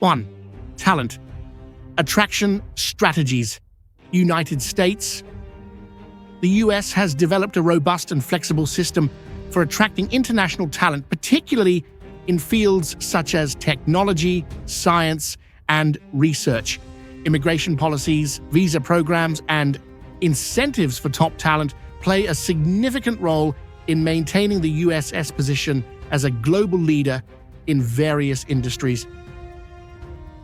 1. Talent. Attraction strategies. United States. The US has developed a robust and flexible system for attracting international talent, particularly in fields such as technology, science, and research. Immigration policies, visa programs, and incentives for top talent play a significant role in maintaining the US's position as a global leader in various industries.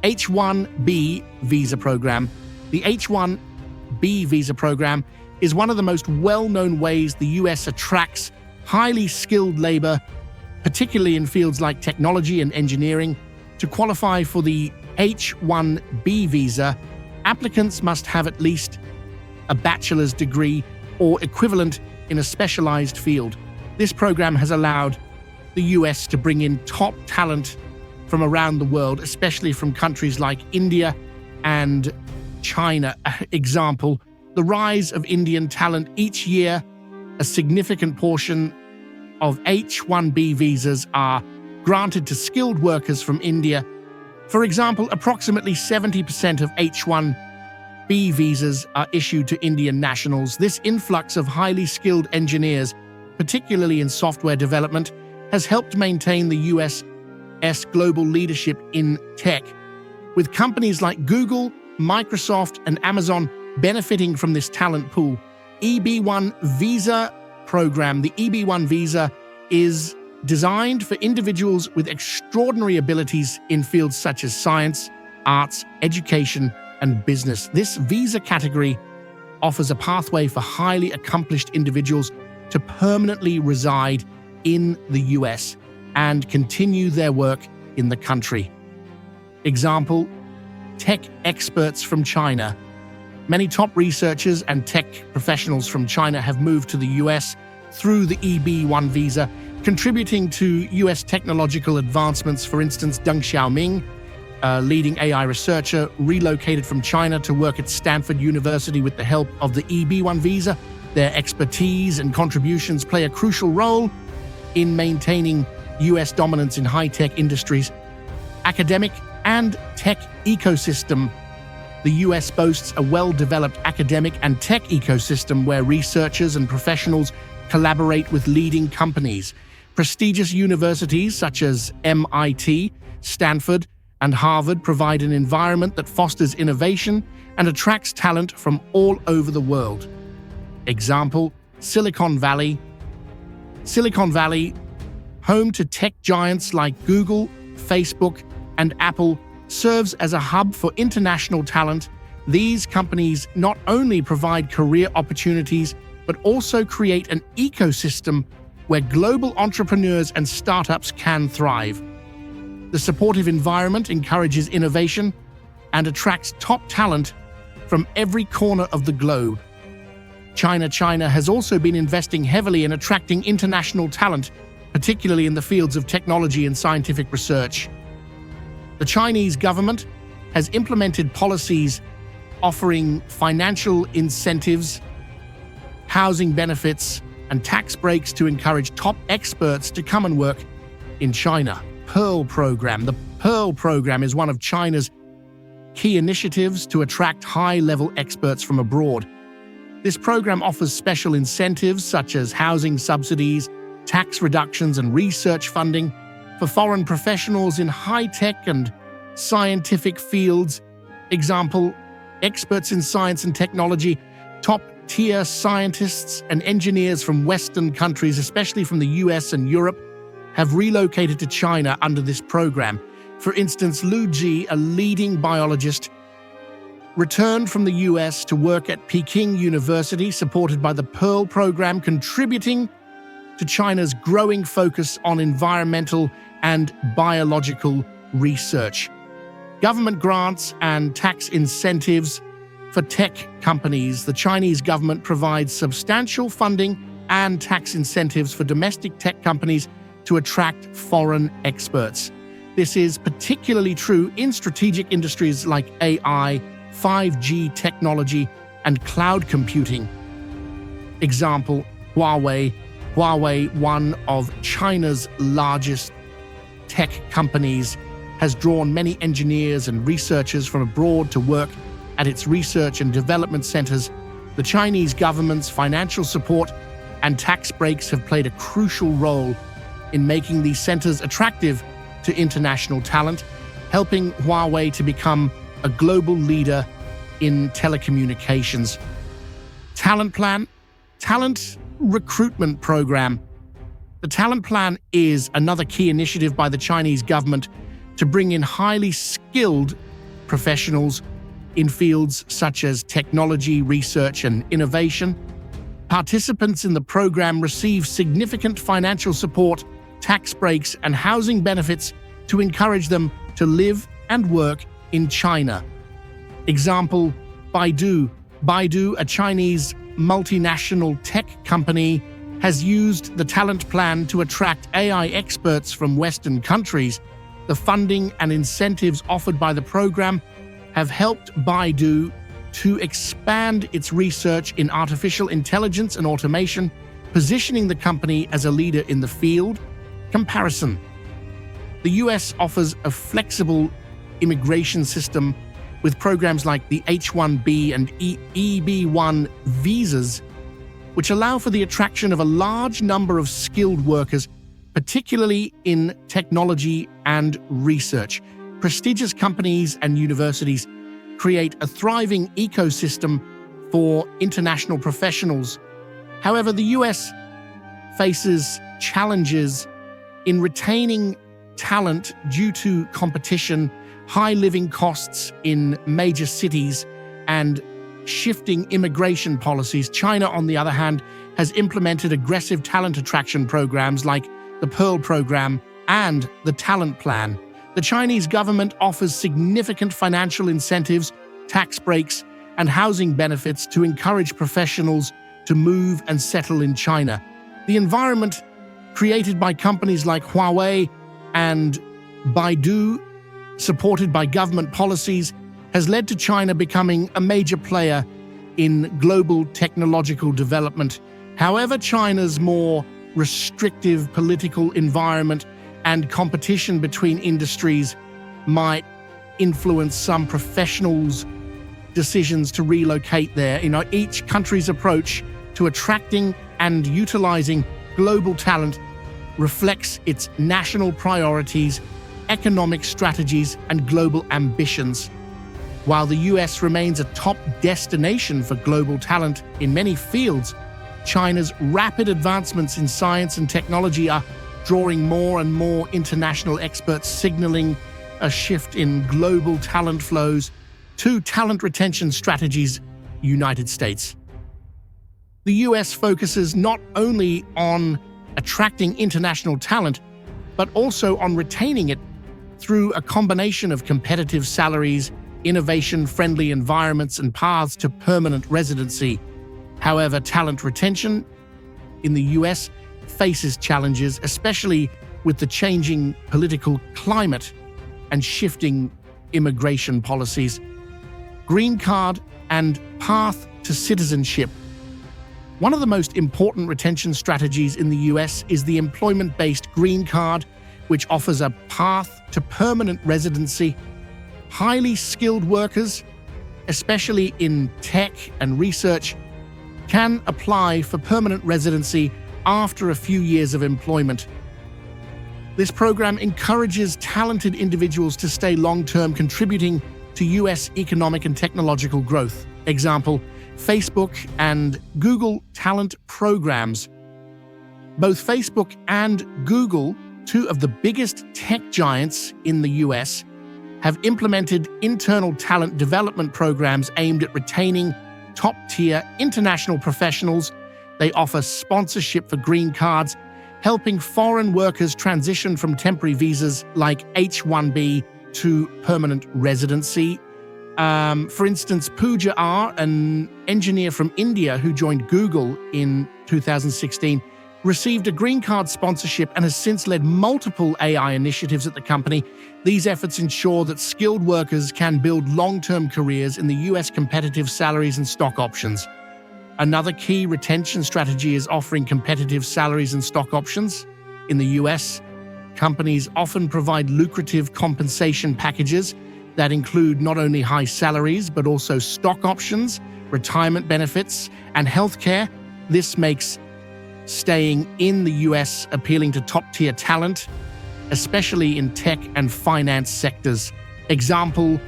H-1B visa program. The H-1B visa program is one of the most well-known ways the US attracts highly skilled labor, particularly in fields like technology and engineering. To qualify for the H-1B visa, applicants must have at least a bachelor's degree or equivalent in a specialized field. This program has allowed the US to bring in top talent from around the world, especially from countries like India and China. Example, the rise of Indian talent each year. A significant portion of H-1B visas are granted to skilled workers from India. For example, approximately 70% of H-1B visas are issued to Indian nationals. This influx of highly skilled engineers, particularly in software development, has helped maintain the US's global leadership in tech, with companies like Google, Microsoft, and Amazon benefiting from this talent pool. EB-1 visa program. The EB-1 visa is designed for individuals with extraordinary abilities in fields such as science, arts, education, and business. This visa category offers a pathway for highly accomplished individuals to permanently reside in the US and continue their work in the country. Example, tech experts from China. Many top researchers and tech professionals from China have moved to the US through the EB-1 visa, contributing to US technological advancements. For instance, Deng Xiaoming, a leading AI researcher, relocated from China to work at Stanford University with the help of the EB-1 visa. Their expertise and contributions play a crucial role in maintaining US dominance in high-tech industries. Academic and tech ecosystem. The US boasts a well-developed academic and tech ecosystem where researchers and professionals collaborate with leading companies. Prestigious universities such as MIT, Stanford, and Harvard provide an environment that fosters innovation and attracts talent from all over the world. Example, Silicon Valley. Silicon Valley, home to tech giants like Google, Facebook, and Apple, serves as a hub for international talent. These companies not only provide career opportunities, but also create an ecosystem where global entrepreneurs and startups can thrive. The supportive environment encourages innovation and attracts top talent from every corner of the globe. China has also been investing heavily in attracting international talent, particularly in the fields of technology and scientific research. The Chinese government has implemented policies offering financial incentives, housing benefits, and tax breaks to encourage top experts to come and work in China. Pearl Program. The Pearl Program is one of China's key initiatives to attract high-level experts from abroad. This program offers special incentives such as housing subsidies, tax reductions, and research funding for foreign professionals in high-tech and scientific fields. Example, experts in science and technology, top-tier scientists and engineers from Western countries, especially from the US and Europe, have relocated to China under this program. For instance, Lu Ji, a leading biologist, returned from the US to work at Peking University, supported by the Pearl Program, contributing to China's growing focus on environmental and biological research. Government grants and tax incentives for tech companies. The Chinese government provides substantial funding and tax incentives for domestic tech companies to attract foreign experts. This is particularly true in strategic industries like AI, 5G technology, and cloud computing. Example, Huawei. Huawei, one of China's largest tech companies, has drawn many engineers and researchers from abroad to work at its research and development centers. The Chinese government's financial support and tax breaks have played a crucial role in making these centers attractive to international talent, helping Huawei to become a global leader in telecommunications. Talent Plan, Talent Recruitment Program. The Talent Plan is another key initiative by the Chinese government to bring in highly skilled professionals in fields such as technology, research, and innovation. Participants in the program receive significant financial support, tax breaks, and housing benefits to encourage them to live and work in China. Example, Baidu. Baidu, a Chinese multinational tech company, has used the Talent Plan to attract AI experts from Western countries. The funding and incentives offered by the program have helped Baidu to expand its research in artificial intelligence and automation, positioning the company as a leader in the field. Comparison. The US offers a flexible immigration system with programs like the H-1B and EB-1 visas, which allow for the attraction of a large number of skilled workers, particularly in technology and research. Prestigious companies and universities create a thriving ecosystem for international professionals. However, the US faces challenges in retaining talent due to competition, high living costs in major cities, and shifting immigration policies. China, on the other hand, has implemented aggressive talent attraction programs like the Pearl Program and the Talent Plan. The Chinese government offers significant financial incentives, tax breaks, and housing benefits to encourage professionals to move and settle in China. The environment created by companies like Huawei and Baidu, supported by government policies, has led to China becoming a major player in global technological development. However, China's more restrictive political environment and competition between industries might influence some professionals' decisions to relocate there. Each country's approach to attracting and utilizing global talent reflects its national priorities, economic strategies, and global ambitions. While the US remains a top destination for global talent in many fields, China's rapid advancements in science and technology are drawing more and more international experts, signaling a shift in global talent flows to talent retention strategies. United States. The US focuses not only on attracting international talent, but also on retaining it through a combination of competitive salaries, innovation-friendly environments, and paths to permanent residency. However, talent retention in the US faces challenges, especially with the changing political climate and shifting immigration policies. Green card and path to citizenship. One of the most important retention strategies in the US is the employment-based green card, which offers a path to permanent residency. Highly skilled workers, especially in tech and research, can apply for permanent residency after a few years of employment. This program encourages talented individuals to stay long-term, contributing to US economic and technological growth. Example, Facebook and Google talent programs. Both Facebook and Google, two of the biggest tech giants in the US, have implemented internal talent development programs aimed at retaining top-tier international professionals. They offer sponsorship for green cards, helping foreign workers transition from temporary visas like H-1B to permanent residency. For instance, Pooja R., an engineer from India who joined Google in 2016, received a green card sponsorship and has since led multiple AI initiatives at the company. These efforts ensure that skilled workers can build long-term careers in the US competitive salaries and stock options. Another key retention strategy is offering competitive salaries and stock options. In the US, companies often provide lucrative compensation packages that include not only high salaries, but also stock options, retirement benefits, and healthcare. This makes staying in the US appealing to top-tier talent, especially in tech and finance sectors. Example,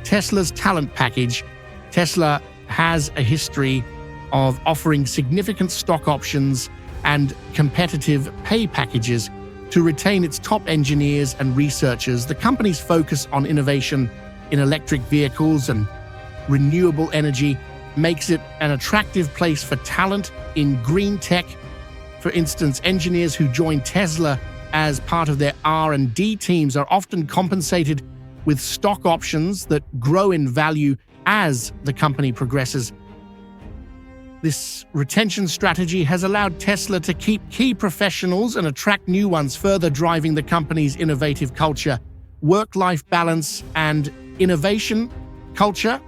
Tesla's talent package. Tesla has a history of offering significant stock options and competitive pay packages to retain its top engineers and researchers. The company's focus on innovation in electric vehicles and renewable energy makes it an attractive place for talent in green tech. For instance, engineers who join Tesla as part of their R&D teams are often compensated with stock options that grow in value as the company progresses. This retention strategy has allowed Tesla to keep key professionals and attract new ones, further driving the company's innovative culture, work-life balance, and innovation culture.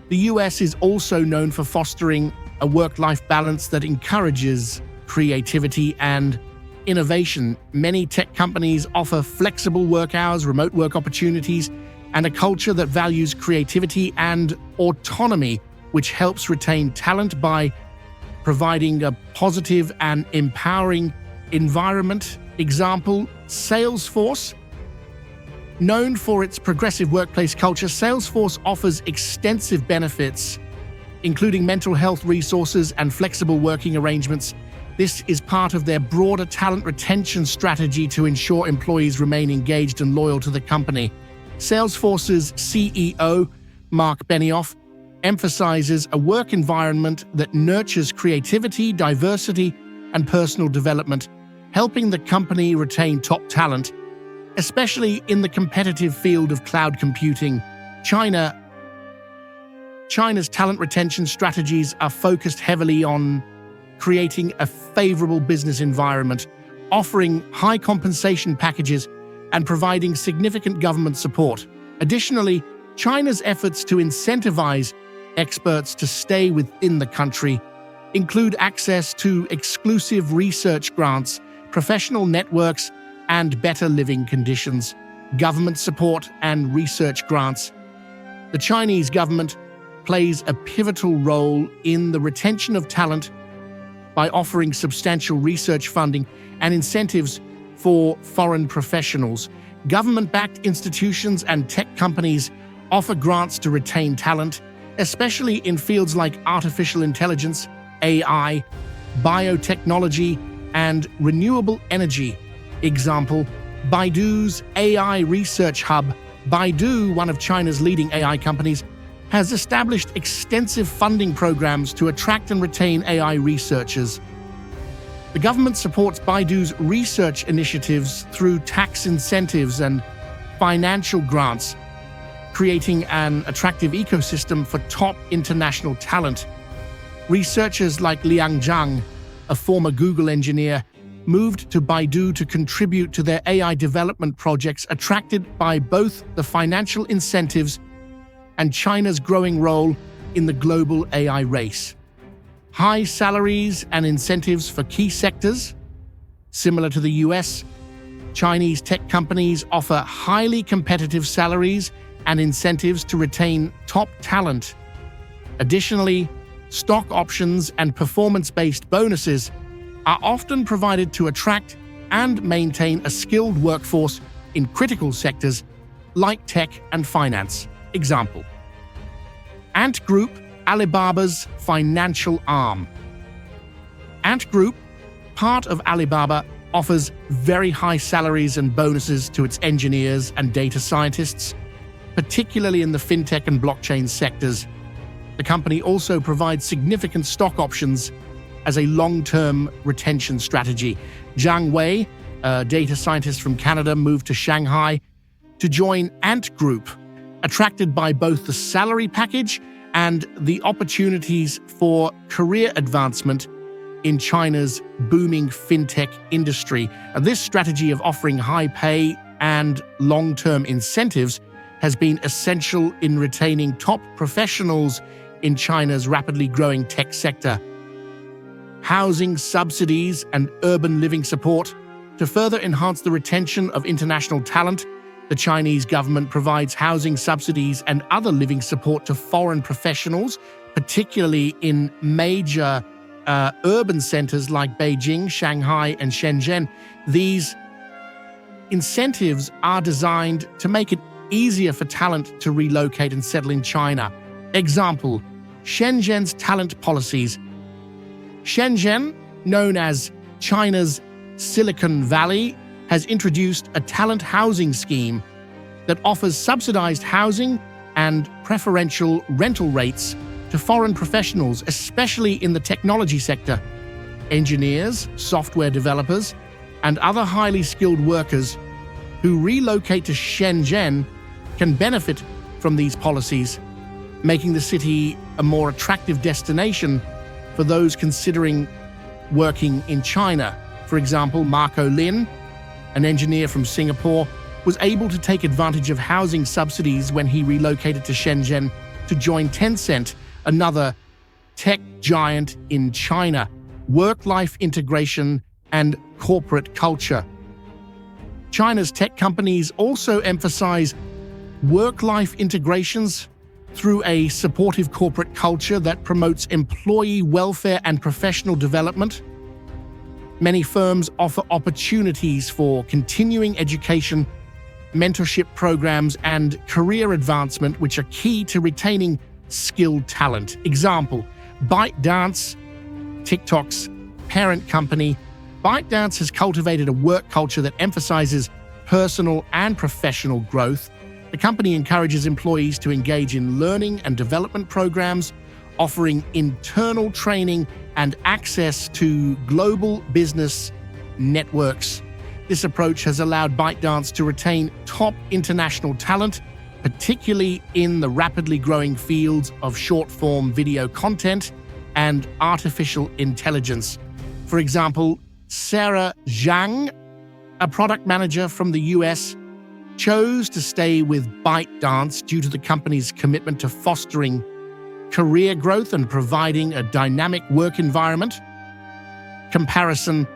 The US is also known for fostering a work-life balance that encourages creativity and innovation. Many tech companies offer flexible work hours, remote work opportunities, and a culture that values creativity and autonomy, which helps retain talent by providing a positive and empowering environment. Example, Salesforce. Known for its progressive workplace culture, Salesforce offers extensive benefits, including mental health resources and flexible working arrangements. This is part of their broader talent retention strategy to ensure employees remain engaged and loyal to the company. Salesforce's CEO, Mark Benioff, emphasizes a work environment that nurtures creativity, diversity, and personal development, helping the company retain top talent, especially in the competitive field of cloud computing. China's talent retention strategies are focused heavily on creating a favorable business environment, offering high compensation packages, and providing significant government support. Additionally, China's efforts to incentivize experts to stay within the country include access to exclusive research grants, professional networks, and better living conditions, government support, and research grants. The Chinese government plays a pivotal role in the retention of talent by offering substantial research funding and incentives for foreign professionals. Government-backed institutions and tech companies offer grants to retain talent, especially in fields like artificial intelligence, AI, biotechnology, and renewable energy. Example, Baidu's AI research hub. Baidu, one of China's leading AI companies, has established extensive funding programs to attract and retain AI researchers. The government supports Baidu's research initiatives through tax incentives and financial grants, creating an attractive ecosystem for top international talent. Researchers like Liang Zhang, a former Google engineer, moved to Baidu to contribute to their AI development projects, attracted by both the financial incentives and China's growing role in the global AI race. High salaries and incentives for key sectors. Similar to the US, Chinese tech companies offer highly competitive salaries and incentives to retain top talent. Additionally, stock options and performance-based bonuses are often provided to attract and maintain a skilled workforce in critical sectors like tech and finance. Example, Ant Group, Alibaba's financial arm. Ant Group, part of Alibaba, offers very high salaries and bonuses to its engineers and data scientists, particularly in the fintech and blockchain sectors. The company also provides significant stock options as a long-term retention strategy. Zhang Wei, a data scientist from Canada, moved to Shanghai to join Ant Group, attracted by both the salary package and the opportunities for career advancement in China's booming fintech industry. And this strategy of offering high pay and long-term incentives has been essential in retaining top professionals in China's rapidly growing tech sector. Housing subsidies and urban living support. To further enhance the retention of international talent, the Chinese government provides housing subsidies and other living support to foreign professionals, particularly in major urban centers like Beijing, Shanghai, and Shenzhen. These incentives are designed to make it easier for talent to relocate and settle in China. Example, Shenzhen's talent policies. Shenzhen, known as China's Silicon Valley, has introduced a talent housing scheme that offers subsidized housing and preferential rental rates to foreign professionals, especially in the technology sector. Engineers, software developers, and other highly skilled workers who relocate to Shenzhen can benefit from these policies, making the city a more attractive destination for those considering working in China. For example, Marco Lin, an engineer from Singapore, was able to take advantage of housing subsidies when he relocated to Shenzhen to join Tencent, another tech giant in China. Work-life integration and corporate culture. China's tech companies also emphasize work-life integrations through a supportive corporate culture that promotes employee welfare and professional development. Many firms offer opportunities for continuing education, mentorship programs, and career advancement, which are key to retaining skilled talent. Example, ByteDance, TikTok's parent company. ByteDance has cultivated a work culture that emphasizes personal and professional growth. The company encourages employees to engage in learning and development programs, offering internal training and access to global business networks. This approach has allowed ByteDance to retain top international talent, particularly in the rapidly growing fields of short-form video content and artificial intelligence. For example, Sarah Zhang, a product manager from the US, chose to stay with ByteDance due to the company's commitment to fostering career growth and providing a dynamic work environment. Comparison.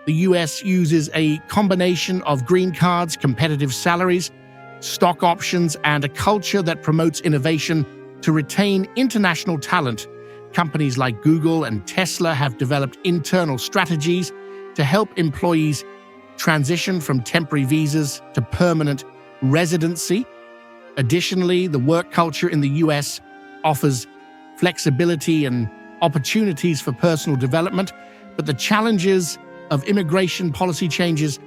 The US uses a combination of green cards, competitive salaries, stock options, and a culture that promotes innovation to retain international talent. Companies like Google and Tesla have developed internal strategies to help employees transition from temporary visas to permanent residency. Additionally, the work culture in the US offers flexibility and opportunities for personal development, but the challenges of immigration policy changes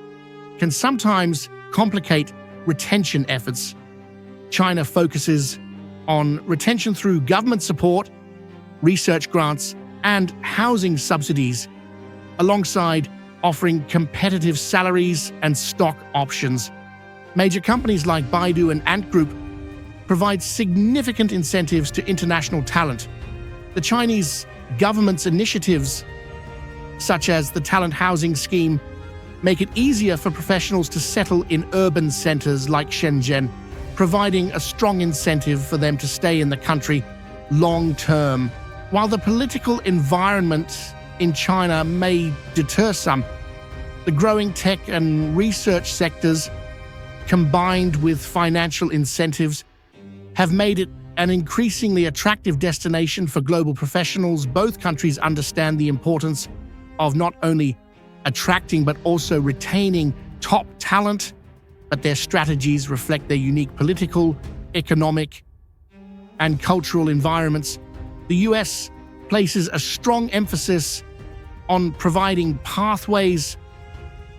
can sometimes complicate retention efforts. China focuses on retention through government support, research grants, and housing subsidies, alongside offering competitive salaries and stock options. Major companies like Baidu and Ant Group provide significant incentives to international talent. The Chinese government's initiatives, such as the talent housing scheme, make it easier for professionals to settle in urban centers like Shenzhen, providing a strong incentive for them to stay in the country long term. While the political environment in China may deter some, the growing tech and research sectors, combined with financial incentives, have made it an increasingly attractive destination for global professionals. Both countries understand the importance of not only attracting but also retaining top talent, but their strategies reflect their unique political, economic, and cultural environments. The US places a strong emphasis on providing pathways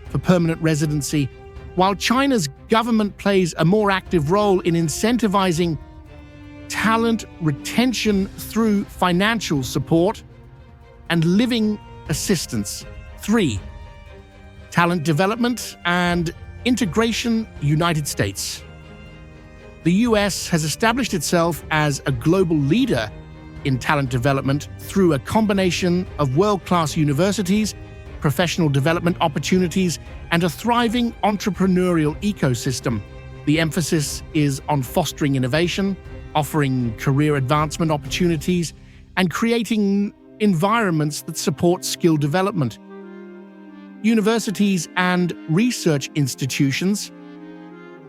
for permanent residency, while China's government plays a more active role in incentivizing talent retention through financial support and living assistance. 3. Talent development and integration. United States. The US has established itself as a global leader in talent development through a combination of world-class universities, professional development opportunities, and a thriving entrepreneurial ecosystem. The emphasis is on fostering innovation, offering career advancement opportunities, and creating environments that support skill development. Universities and research institutions.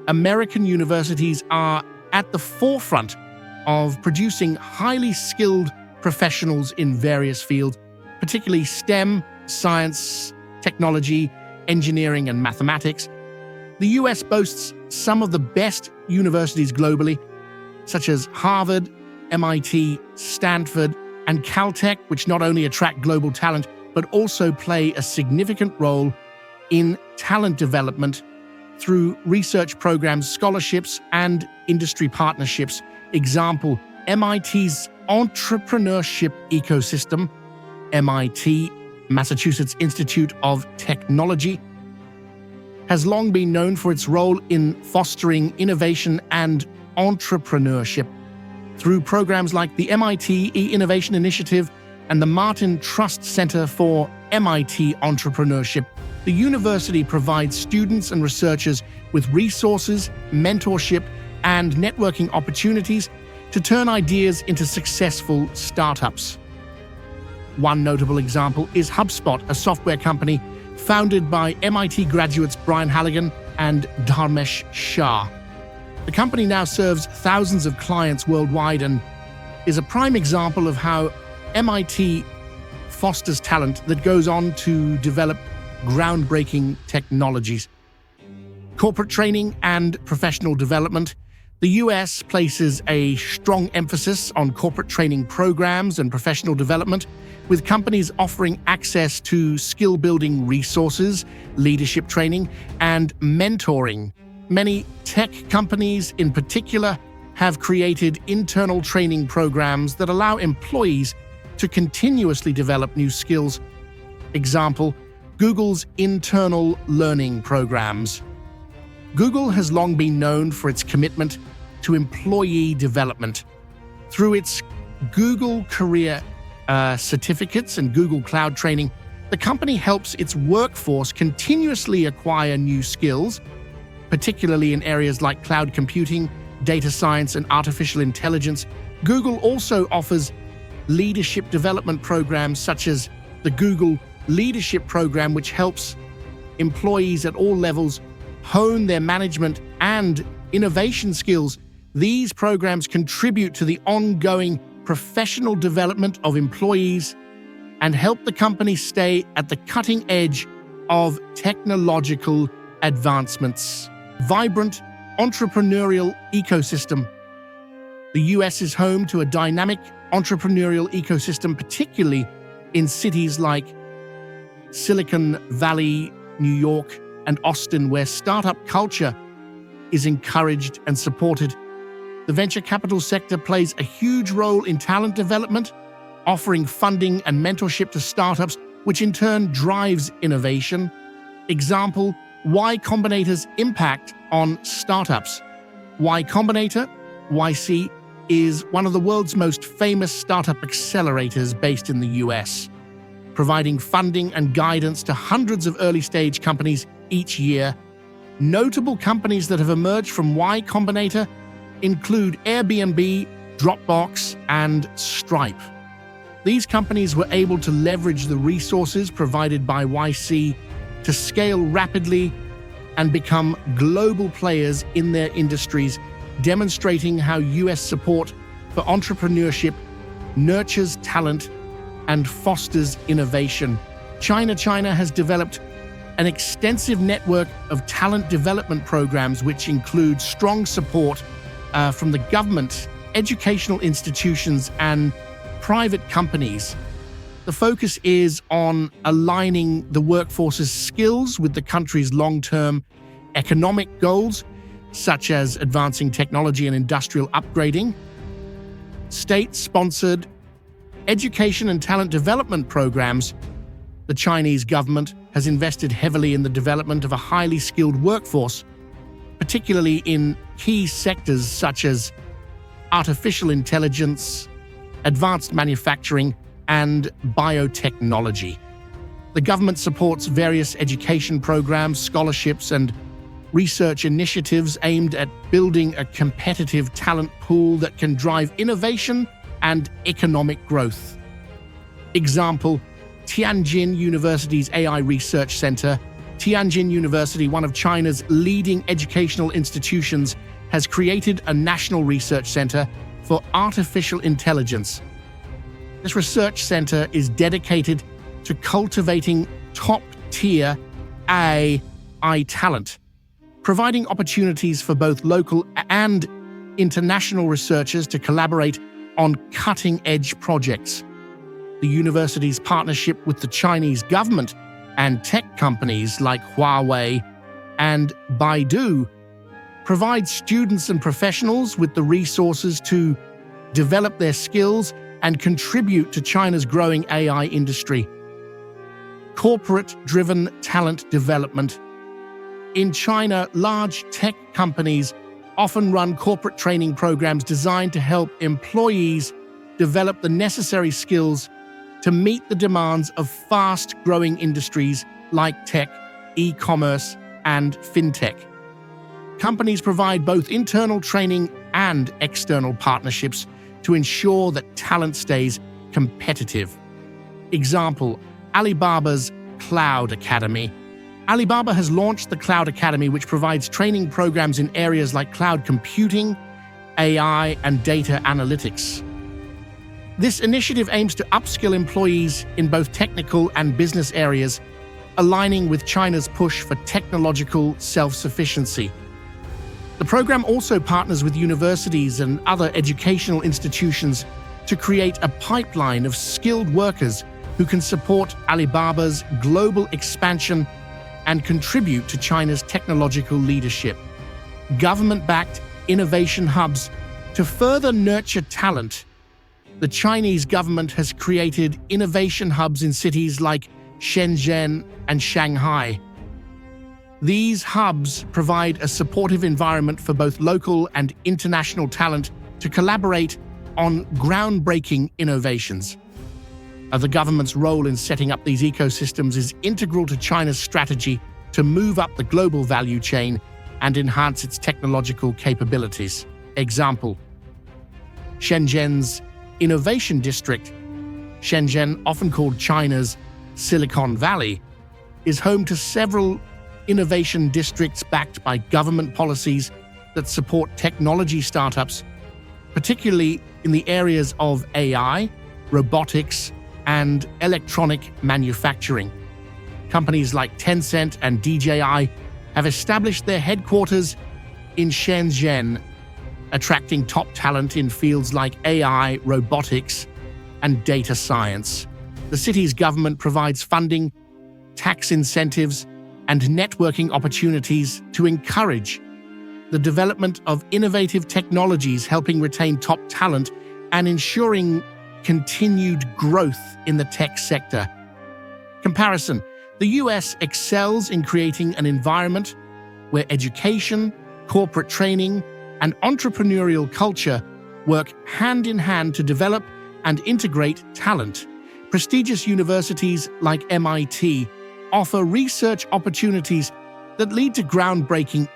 American universities are at the forefront of producing highly skilled professionals in various fields, particularly STEM, science, technology, engineering, and mathematics. The US boasts some of the best universities globally, such as Harvard, MIT, Stanford, and Caltech, which not only attract global talent, but also play a significant role in talent development through research programs, scholarships, and industry partnerships. Example, MIT's entrepreneurship ecosystem, MIT, Massachusetts Institute of Technology, has long been known for its role in fostering innovation and entrepreneurship. Through programs like the MIT E-Innovation Initiative and the Martin Trust Center for MIT Entrepreneurship, the university provides students and researchers with resources, mentorship, and networking opportunities to turn ideas into successful startups. One notable example is HubSpot, a software company founded by MIT graduates Brian Halligan and Dharmesh Shah. The company now serves thousands of clients worldwide and is a prime example of how MIT fosters talent that goes on to develop groundbreaking technologies. Corporate training and professional development. The US places a strong emphasis on corporate training programs and professional development, with companies offering access to skill-building resources, leadership training, and mentoring. Many tech companies, in particular, have created internal training programs that allow employees to continuously develop new skills. Example, Google's internal learning programs. Google has long been known for its commitment to employee development. Through its Google Career certificates and Google Cloud training, the company helps its workforce continuously acquire new skills, particularly in areas like cloud computing, data science, and artificial intelligence. Google also offers leadership development programs such as the Google Leadership Program, which helps employees at all levels hone their management and innovation skills. These programs contribute to the ongoing professional development of employees and help the company stay at the cutting edge of technological advancements. Vibrant entrepreneurial ecosystem. The US is home to a dynamic entrepreneurial ecosystem, particularly in cities like Silicon Valley, New York, and Austin, where startup culture is encouraged and supported. The venture capital sector plays a huge role in talent development, offering funding and mentorship to startups, which in turn drives innovation. Example, Y Combinator's impact on startups. Y Combinator, YC, is one of the world's most famous startup accelerators based in the US, providing funding and guidance to hundreds of early-stage companies each year. Notable companies that have emerged from Y Combinator include Airbnb, Dropbox, and Stripe. These companies were able to leverage the resources provided by YC to scale rapidly and become global players in their industries, demonstrating how US support for entrepreneurship nurtures talent and fosters innovation. China has developed an extensive network of talent development programs, which include strong support from the government, educational institutions, and private companies. The focus is on aligning the workforce's skills with the country's long-term economic goals, such as advancing technology and industrial upgrading. State-sponsored education and talent development programs. The Chinese government has invested heavily in the development of a highly skilled workforce, particularly in key sectors such as artificial intelligence, advanced manufacturing, and biotechnology. The government supports various education programs, scholarships, and research initiatives aimed at building a competitive talent pool that can drive innovation and economic growth. Example, Tianjin University's AI Research Center. Tianjin University, one of China's leading educational institutions, has created a national research center for artificial intelligence. This research center is dedicated to cultivating top-tier AI talent, providing opportunities for both local and international researchers to collaborate on cutting-edge projects. The university's partnership with the Chinese government and tech companies like Huawei and Baidu provides students and professionals with the resources to develop their skills and contribute to China's growing AI industry. Corporate-driven talent development. In China, large tech companies often run corporate training programs designed to help employees develop the necessary skills to meet the demands of fast-growing industries like tech, e-commerce, and fintech. Companies provide both internal training and external partnerships to ensure that talent stays competitive. Example, Alibaba's Cloud Academy. Alibaba has launched the Cloud Academy, which provides training programs in areas like cloud computing, AI, and data analytics. This initiative aims to upskill employees in both technical and business areas, aligning with China's push for technological self-sufficiency. The program also partners with universities and other educational institutions to create a pipeline of skilled workers who can support Alibaba's global expansion and contribute to China's technological leadership. Government-backed innovation hubs. To further nurture talent, the Chinese government has created innovation hubs in cities like Shenzhen and Shanghai. These hubs provide a supportive environment for both local and international talent to collaborate on groundbreaking innovations. The government's role in setting up these ecosystems is integral to China's strategy to move up the global value chain and enhance its technological capabilities. Example, Shenzhen's Innovation District. Shenzhen, often called China's Silicon Valley, is home to several innovation districts backed by government policies that support technology startups, particularly in the areas of AI, robotics, and electronic manufacturing. Companies like Tencent and DJI have established their headquarters in Shenzhen, attracting top talent in fields like AI, robotics, and data science. The city's government provides funding, tax incentives, and networking opportunities to encourage the development of innovative technologies, helping retain top talent and ensuring continued growth in the tech sector. Comparison. The US excels in creating an environment where education, corporate training, and entrepreneurial culture work hand in hand to develop and integrate talent. Prestigious universities like MIT offer research opportunities that lead to groundbreaking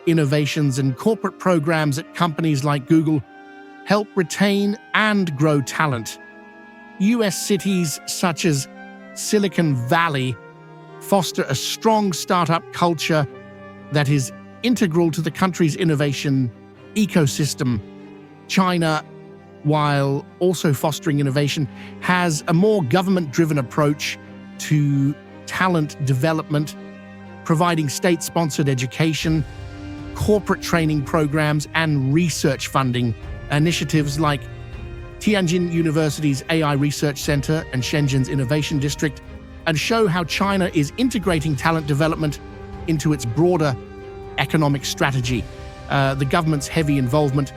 innovations, and corporate programs at companies like Google help retain and grow talent. US cities such as Silicon Valley foster a strong startup culture that is integral to the country's innovation ecosystem. China, while also fostering innovation, has a more government-driven approach to talent development, providing state-sponsored education, corporate training programs, and research funding. Initiatives like Tianjin University's AI Research Center and Shenzhen's Innovation District and show how China is integrating talent development into its broader economic strategy. The government's heavy involvement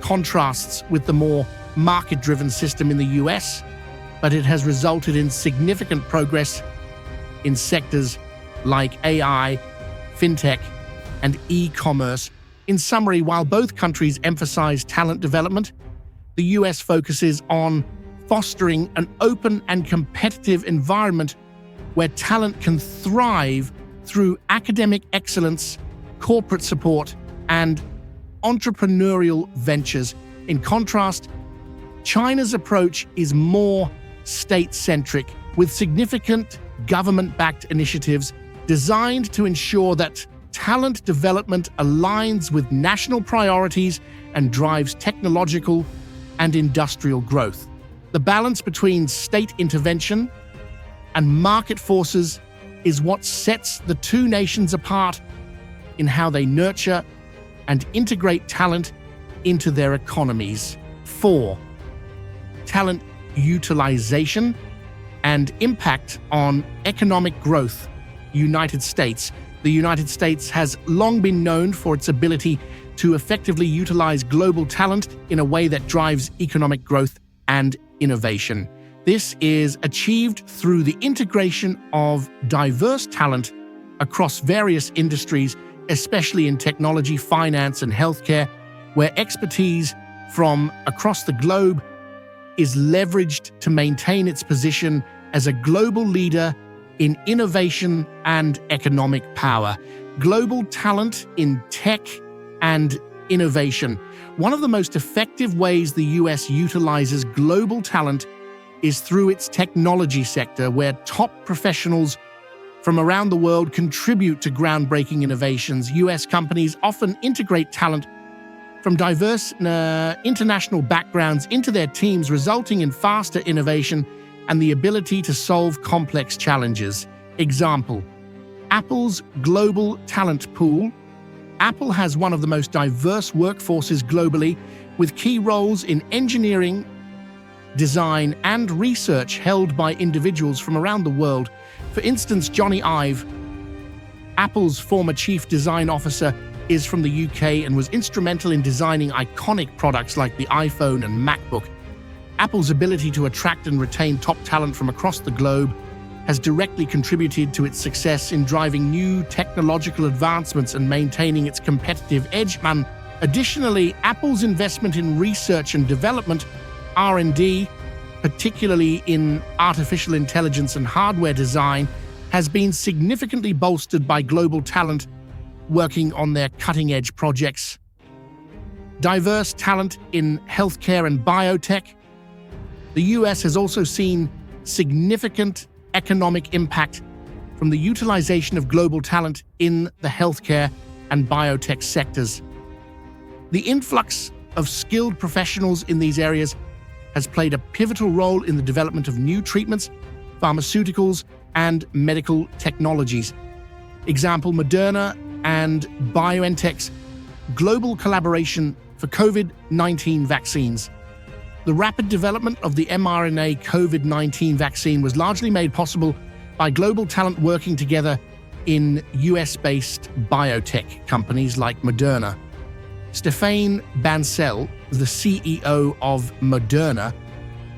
contrasts with the more market-driven system in the US, but it has resulted in significant progress in sectors like AI, fintech, and e-commerce. In summary, while both countries emphasize talent development, the US focuses on fostering an open and competitive environment where talent can thrive through academic excellence, corporate support, and entrepreneurial ventures. In contrast, China's approach is more state-centric, with significant government-backed initiatives designed to ensure that talent development aligns with national priorities and drives technological and industrial growth. The balance between state intervention and market forces is what sets the two nations apart in how they nurture and integrate talent into their economies. 4. Talent utilization and impact on economic growth. United States. The United States has long been known for its ability to effectively utilize global talent in a way that drives economic growth and innovation. This is achieved through the integration of diverse talent across various industries, especially in technology, finance, and healthcare, where expertise from across the globe is leveraged to maintain its position as a global leader in innovation and economic power. Global talent in tech and innovation. One of the most effective ways the US utilizes global talent is through its technology sector, where top professionals from around the world contribute to groundbreaking innovations. US companies often integrate talent from diverse international backgrounds into their teams, resulting in faster innovation and the ability to solve complex challenges. Example: Apple's global talent pool. Apple has one of the most diverse workforces globally, with key roles in engineering, design, and research held by individuals from around the world. For instance, Johnny Ive, Apple's former chief design officer, is from the UK and was instrumental in designing iconic products like the iPhone and MacBook. Apple's ability to attract and retain top talent from across the globe has directly contributed to its success in driving new technological advancements and maintaining its competitive edge. Additionally, Apple's investment in research and development, R&D, particularly in artificial intelligence and hardware design, has been significantly bolstered by global talent working on their cutting-edge projects. Diverse talent in healthcare and biotech. The US has also seen significant economic impact from the utilization of global talent in the healthcare and biotech sectors. The influx of skilled professionals in these areas has played a pivotal role in the development of new treatments, pharmaceuticals, and medical technologies. Example: Moderna and BioNTech's global collaboration for COVID-19 vaccines. The rapid development of the mRNA COVID-19 vaccine was largely made possible by global talent working together in US-based biotech companies like Moderna. Stéphane Bancel, the CEO of Moderna,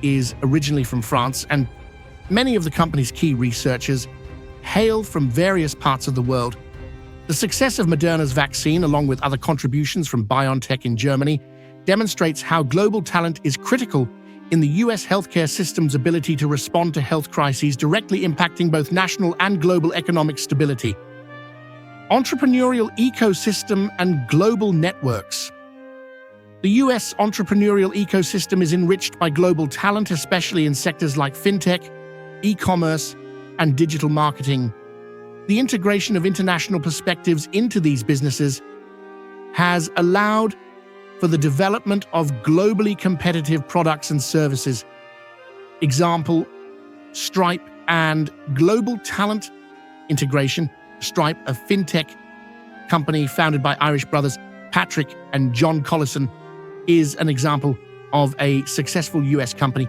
is originally from France, and many of the company's key researchers hail from various parts of the world. The success of Moderna's vaccine, along with other contributions from BioNTech in Germany, demonstrates how global talent is critical in the US healthcare system's ability to respond to health crises, directly impacting both national and global economic stability. Entrepreneurial ecosystem and global networks. The US entrepreneurial ecosystem is enriched by global talent, especially in sectors like fintech, e-commerce, and digital marketing. The integration of international perspectives into these businesses has allowed for the development of globally competitive products and services. Example: Stripe and global talent integration. Stripe, a fintech company founded by Irish brothers Patrick and John Collison, is an example of a successful US company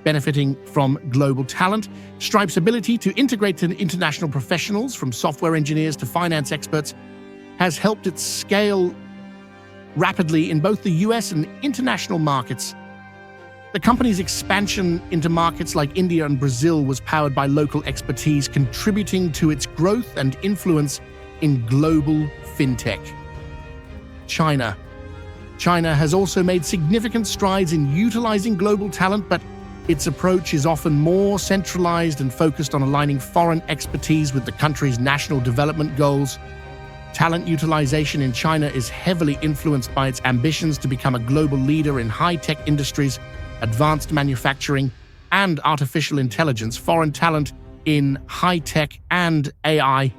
benefiting from global talent. Stripe's ability to integrate international professionals, from software engineers to finance experts, has helped it scale rapidly in both the US and international markets. The company's expansion into markets like India and Brazil was powered by local expertise, contributing to its growth and influence in global fintech. China. China has also made significant strides in utilizing global talent, but its approach is often more centralized and focused on aligning foreign expertise with the country's national development goals. Talent utilization in China is heavily influenced by its ambitions to become a global leader in high-tech industries, advanced manufacturing, and artificial intelligence, foreign talent in high-tech and AI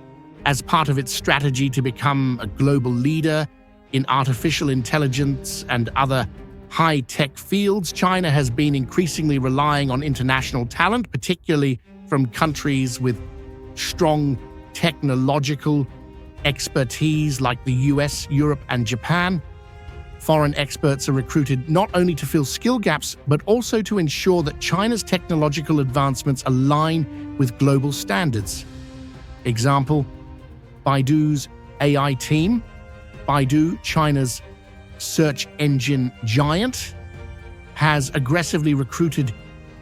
as part of its strategy to become a global leader in artificial intelligence and other high-tech fields. China has been increasingly relying on international talent, particularly from countries with strong technological expertise like the US, Europe, and Japan. Foreign experts are recruited not only to fill skill gaps, but also to ensure that China's technological advancements align with global standards. Example, Baidu's AI team. Baidu, China's search engine giant, has aggressively recruited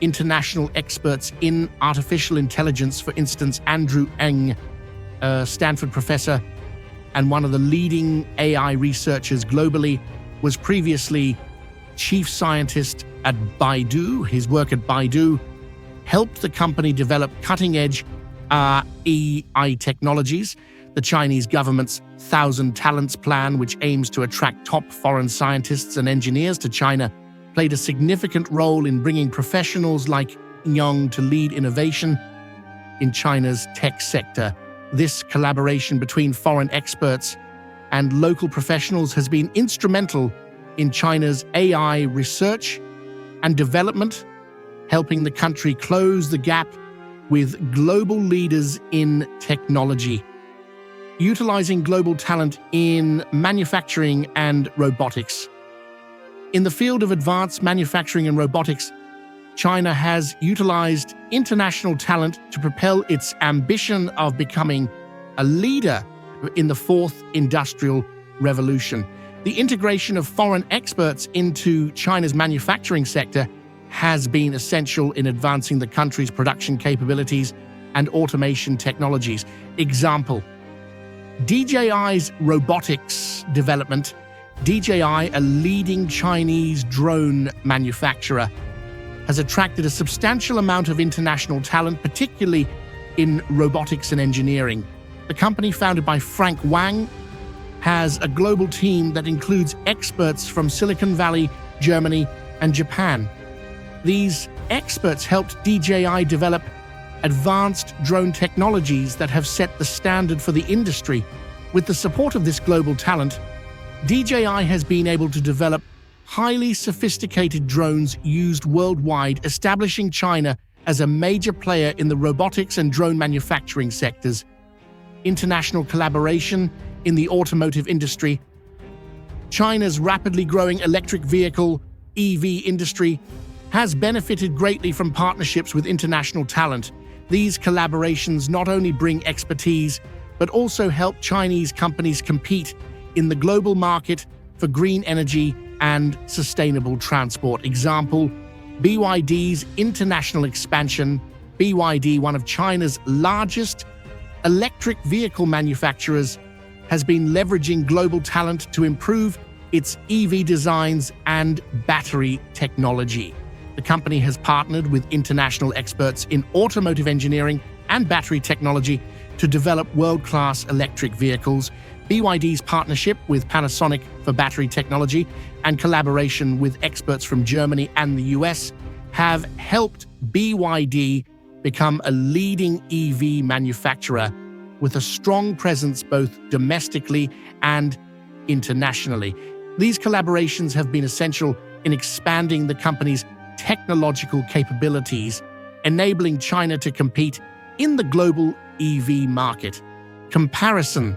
international experts in artificial intelligence. For instance, Andrew Ng, a Stanford professor and one of the leading AI researchers globally, was previously chief scientist at Baidu. His work at Baidu helped the company develop cutting-edge AI technologies. The Chinese government's 1,000 Talents Plan, which aims to attract top foreign scientists and engineers to China, played a significant role in bringing professionals like Yang to lead innovation in China's tech sector. This collaboration between foreign experts and local professionals has been instrumental in China's AI research and development, helping the country close the gap with global leaders in technology. Utilizing global talent in manufacturing and robotics. In the field of advanced manufacturing and robotics, China has utilized international talent to propel its ambition of becoming a leader in the fourth industrial revolution. The integration of foreign experts into China's manufacturing sector has been essential in advancing the country's production capabilities and automation technologies. Example, DJI's robotics development. DJI, a leading Chinese drone manufacturer, has attracted a substantial amount of international talent, particularly in robotics and engineering. The company, founded by Frank Wang, has a global team that includes experts from Silicon Valley, Germany, and Japan. These experts helped DJI develop advanced drone technologies that have set the standard for the industry. With the support of this global talent, DJI has been able to develop highly sophisticated drones used worldwide, establishing China as a major player in the robotics and drone manufacturing sectors. International collaboration in the automotive industry. China's rapidly growing electric vehicle (EV) industry has benefited greatly from partnerships with international talent. These collaborations not only bring expertise, but also help Chinese companies compete in the global market for green energy and sustainable transport. Example, BYD's international expansion. BYD, one of China's largest electric vehicle manufacturers, has been leveraging global talent to improve its EV designs and battery technology. The company has partnered with international experts in automotive engineering and battery technology to develop world-class electric vehicles. BYD's partnership with Panasonic for battery technology and collaboration with experts from Germany and the US have helped BYD become a leading EV manufacturer with a strong presence both domestically and internationally. These collaborations have been essential in expanding the company's technological capabilities, enabling China to compete in the global EV market. Comparison.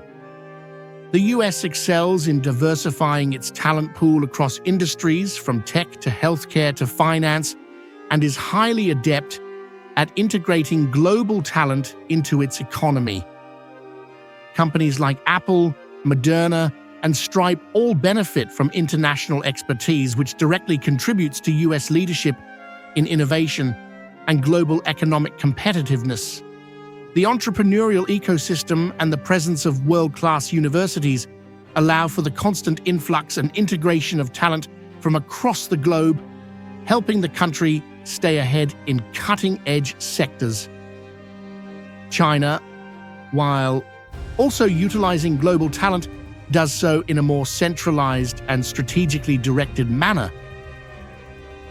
The US excels in diversifying its talent pool across industries from tech to healthcare to finance, and is highly adept at integrating global talent into its economy. Companies like Apple, Moderna, and Stripe all benefit from international expertise, which directly contributes to US leadership in innovation and global economic competitiveness. The entrepreneurial ecosystem and the presence of world-class universities allow for the constant influx and integration of talent from across the globe, helping the country stay ahead in cutting-edge sectors. China, while also utilizing global talent, does so in a more centralized and strategically directed manner.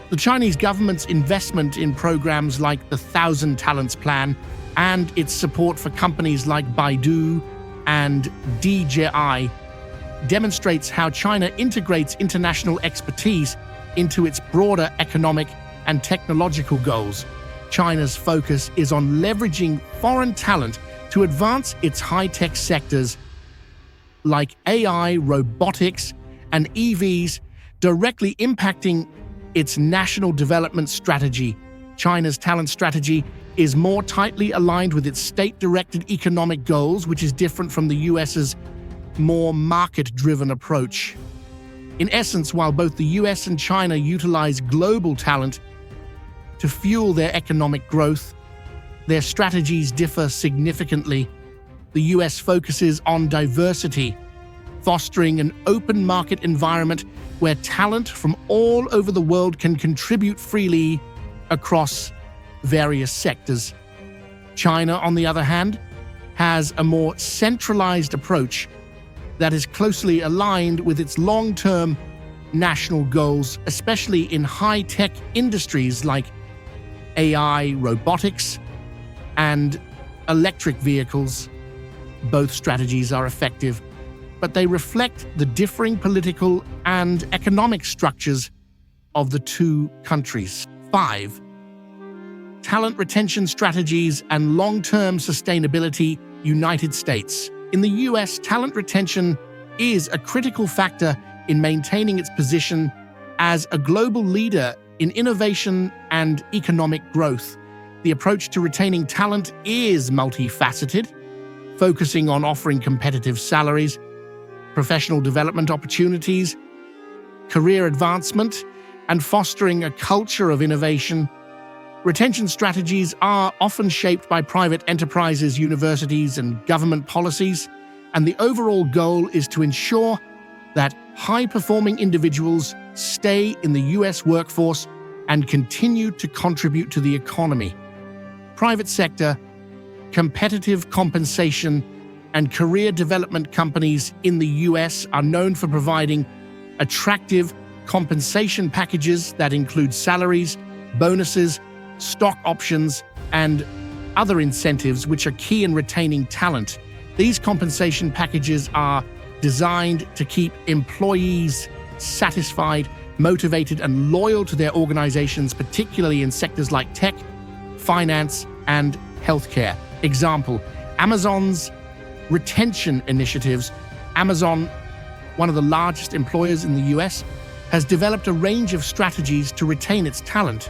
The Chinese government's investment in programs like the Thousand Talents Plan and its support for companies like Baidu and DJI demonstrates how China integrates international expertise into its broader economic and technological goals. China's focus is on leveraging foreign talent to advance its high-tech sectors like AI, robotics, and EVs, directly impacting its national development strategy. China's talent strategy is more tightly aligned with its state-directed economic goals, which is different from the US's more market-driven approach. In essence, while both the US and China utilize global talent to fuel their economic growth, their strategies differ significantly. The US focuses on diversity, fostering an open market environment where talent from all over the world can contribute freely across various sectors. China, on the other hand, has a more centralized approach that is closely aligned with its long-term national goals, especially in high-tech industries like AI, robotics, and electric vehicles. Both strategies are effective, but they reflect the differing political and economic structures of the two countries. 5. Talent retention strategies and long-term sustainability. United States. In the US, talent retention is a critical factor in maintaining its position as a global leader in innovation and economic growth. The approach to retaining talent is multifaceted, focusing on offering competitive salaries, professional development opportunities, career advancement, and fostering a culture of innovation. Retention strategies are often shaped by private enterprises, universities, and government policies, and the overall goal is to ensure that high-performing individuals stay in the US workforce and continue to contribute to the economy. Private sector, competitive compensation, and career development companies in the US are known for providing attractive compensation packages that include salaries, bonuses, stock options, and other incentives which are key in retaining talent. These compensation packages are designed to keep employees satisfied, motivated, and loyal to their organizations, particularly in sectors like tech, finance, and healthcare. Example, Amazon's retention initiatives. Amazon, one of the largest employers in the US, has developed a range of strategies to retain its talent.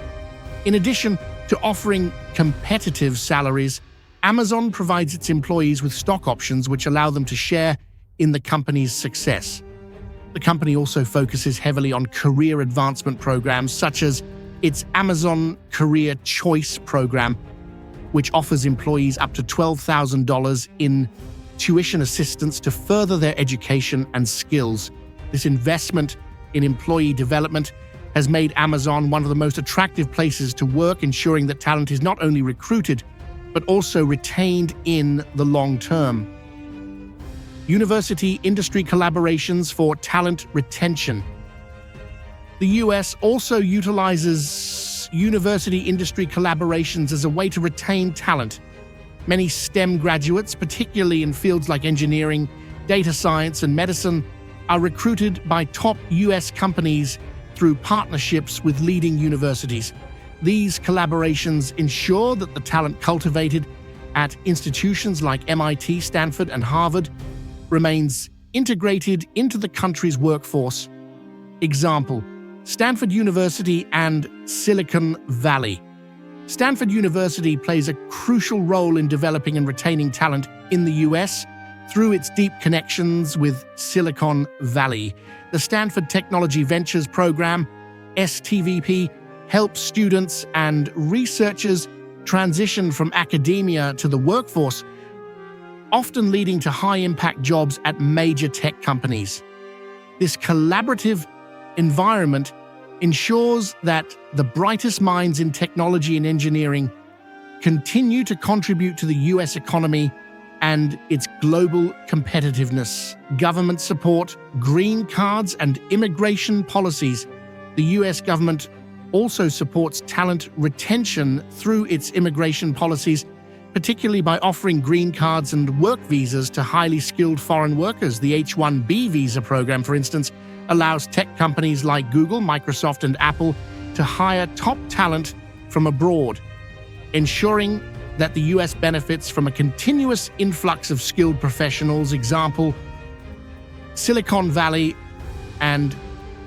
In addition to offering competitive salaries, Amazon provides its employees with stock options which allow them to share in the company's success. The company also focuses heavily on career advancement programs such as its Amazon Career Choice program, which offers employees up to $12,000 in tuition assistance to further their education and skills. This investment in employee development has made Amazon one of the most attractive places to work, ensuring that talent is not only recruited, but also retained in the long term. University-industry collaborations for talent retention. The US also utilizes university-industry collaborations as a way to retain talent. Many STEM graduates, particularly in fields like engineering, data science, and medicine, are recruited by top US companies through partnerships with leading universities. These collaborations ensure that the talent cultivated at institutions like MIT, Stanford, and Harvard remains integrated into the country's workforce. Example, Stanford University and Silicon Valley. Stanford University plays a crucial role in developing and retaining talent in the US through its deep connections with Silicon Valley. The Stanford Technology Ventures Program, STVP, helps students and researchers transition from academia to the workforce, often leading to high-impact jobs at major tech companies. This collaborative environment ensures that the brightest minds in technology and engineering continue to contribute to the US economy and its global competitiveness. Government support, green cards, and immigration policies. The US government also supports talent retention through its immigration policies, particularly by offering green cards and work visas to highly skilled foreign workers. The H-1B visa program, for instance, allows tech companies like Google, Microsoft, and Apple to hire top talent from abroad, ensuring that the US benefits from a continuous influx of skilled professionals. Example, Silicon Valley and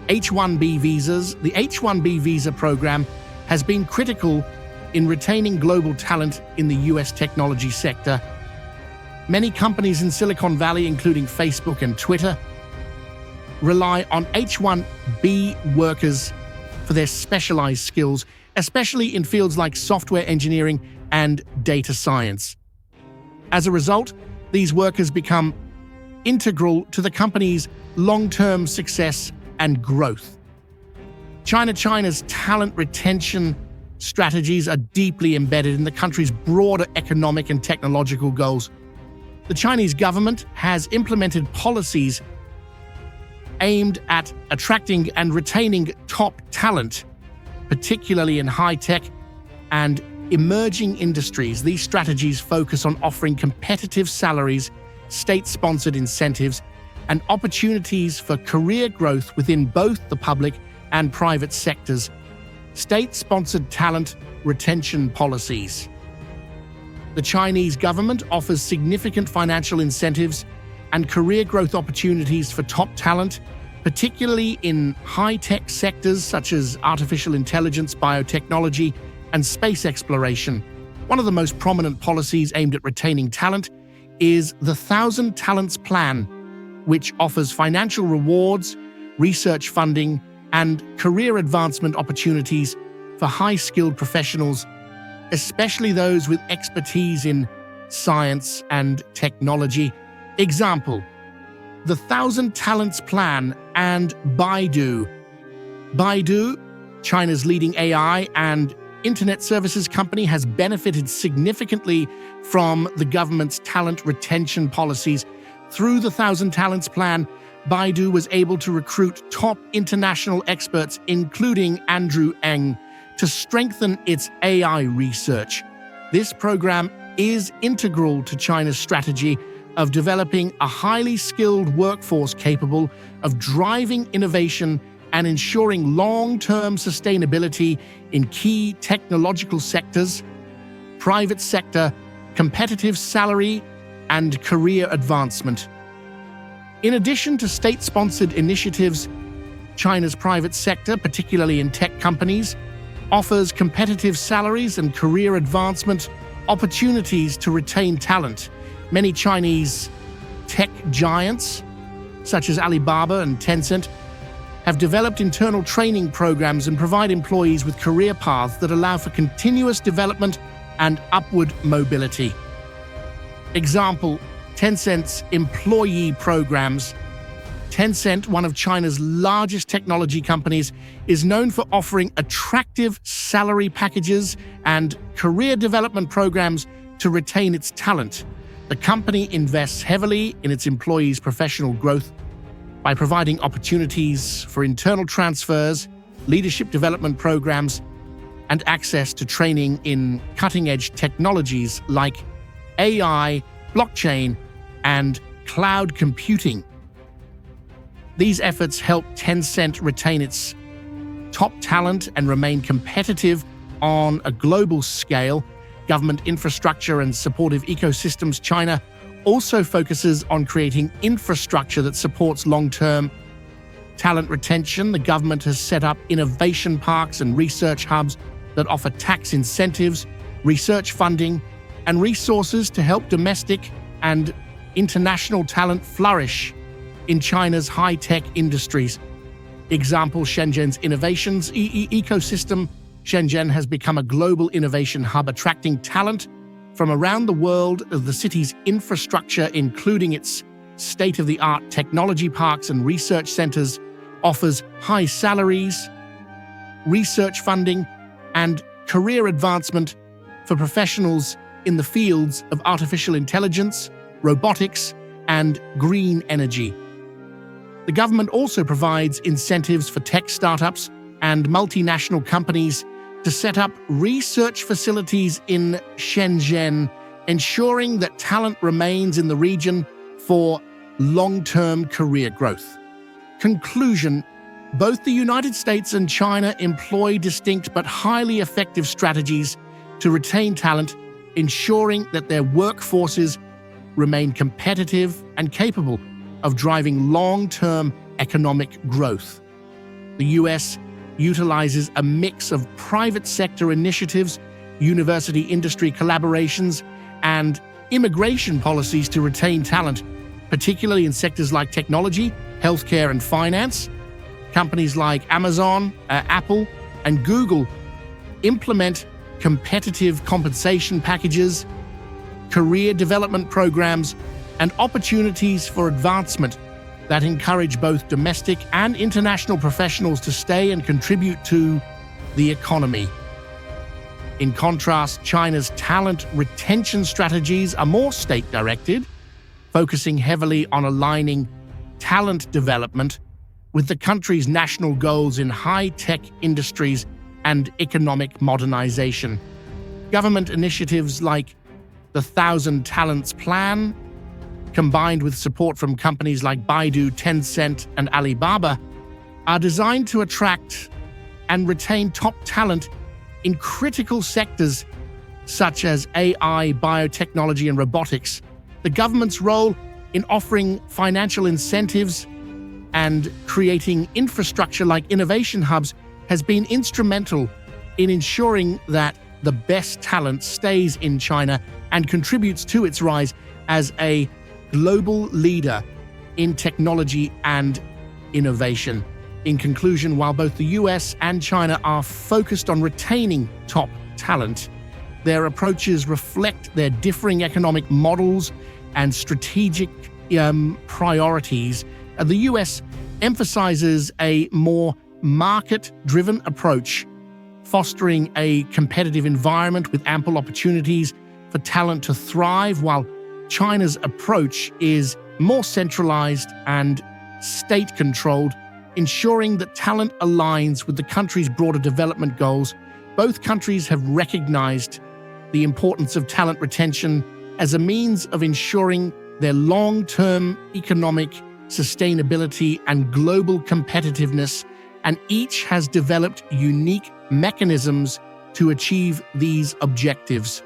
H-1B visas. The H-1B visa program has been critical in retaining global talent in the US technology sector. Many companies in Silicon Valley, including Facebook and Twitter, rely on H-1B workers for their specialized skills, especially in fields like software engineering and data science. As a result, these workers become integral to the company's long-term success and growth. China's talent retention strategies are deeply embedded in the country's broader economic and technological goals. The Chinese government has implemented policies aimed at attracting and retaining top talent, particularly in high-tech and emerging industries. These strategies focus on offering competitive salaries, state-sponsored incentives, and opportunities for career growth within both the public and private sectors. State-sponsored talent retention policies. The Chinese government offers significant financial incentives and career growth opportunities for top talent, particularly in high-tech sectors such as artificial intelligence, biotechnology, and space exploration. One of the most prominent policies aimed at retaining talent is the 1,000 Talents Plan, which offers financial rewards, research funding, and career advancement opportunities for high-skilled professionals, especially those with expertise in science and technology. Example, the 1,000 Talents Plan and Baidu. Baidu, China's leading AI and internet services company, has benefited significantly from the government's talent retention policies. Through the 1,000 Talents Plan, Baidu was able to recruit top international experts, including Andrew Ng, to strengthen its AI research. This program is integral to China's strategy of developing a highly skilled workforce capable of driving innovation and ensuring long-term sustainability in key technological sectors, private sector, competitive salary, and career advancement. In addition to state-sponsored initiatives, China's private sector, particularly in tech companies, offers competitive salaries and career advancement opportunities to retain talent. Many Chinese tech giants, such as Alibaba and Tencent, have developed internal training programs and provide employees with career paths that allow for continuous development and upward mobility. Example, Tencent's employee programs. Tencent, one of China's largest technology companies, is known for offering attractive salary packages and career development programs to retain its talent. The company invests heavily in its employees' professional growth by providing opportunities for internal transfers, leadership development programs, and access to training in cutting-edge technologies like AI, blockchain, and cloud computing. These efforts help Tencent retain its top talent and remain competitive on a global scale. Government infrastructure and supportive ecosystems. China also focuses on creating infrastructure that supports long-term talent retention. The government has set up innovation parks and research hubs that offer tax incentives, research funding, and resources to help domestic and international talent flourish in China's high-tech industries. Example, Shenzhen's innovations ecosystem. Shenzhen has become a global innovation hub, attracting talent from around the world. The city's infrastructure, including its state-of-the-art technology parks and research centers, offers high salaries, research funding, and career advancement for professionals in the fields of artificial intelligence, robotics, and green energy. The government also provides incentives for tech startups and multinational companies to set up research facilities in Shenzhen, ensuring that talent remains in the region for long-term career growth. Conclusion: both the United States and China employ distinct but highly effective strategies to retain talent, ensuring that their workforces remain competitive and capable of driving long-term economic growth. The US utilizes a mix of private sector initiatives, university-industry collaborations, and immigration policies to retain talent, particularly in sectors like technology, healthcare, and finance. Companies like Amazon, Apple, and Google implement competitive compensation packages, career development programs, and opportunities for advancement that encourage both domestic and international professionals to stay and contribute to the economy. In contrast, China's talent retention strategies are more state-directed, focusing heavily on aligning talent development with the country's national goals in high-tech industries and economic modernization. Government initiatives like the 1,000 Talents Plan, combined with support from companies like Baidu, Tencent, and Alibaba, are designed to attract and retain top talent in critical sectors such as AI, biotechnology, and robotics. The government's role in offering financial incentives and creating infrastructure like innovation hubs has been instrumental in ensuring that the best talent stays in China and contributes to its rise as a global leader in technology and innovation. In conclusion, while both the US and China are focused on retaining top talent, their approaches reflect their differing economic models and strategic priorities. The US emphasizes a more market-driven approach, fostering a competitive environment with ample opportunities for talent to thrive, while China's approach is more centralized and state-controlled, ensuring that talent aligns with the country's broader development goals. Both countries have recognized the importance of talent retention as a means of ensuring their long-term economic sustainability and global competitiveness, and each has developed unique mechanisms to achieve these objectives.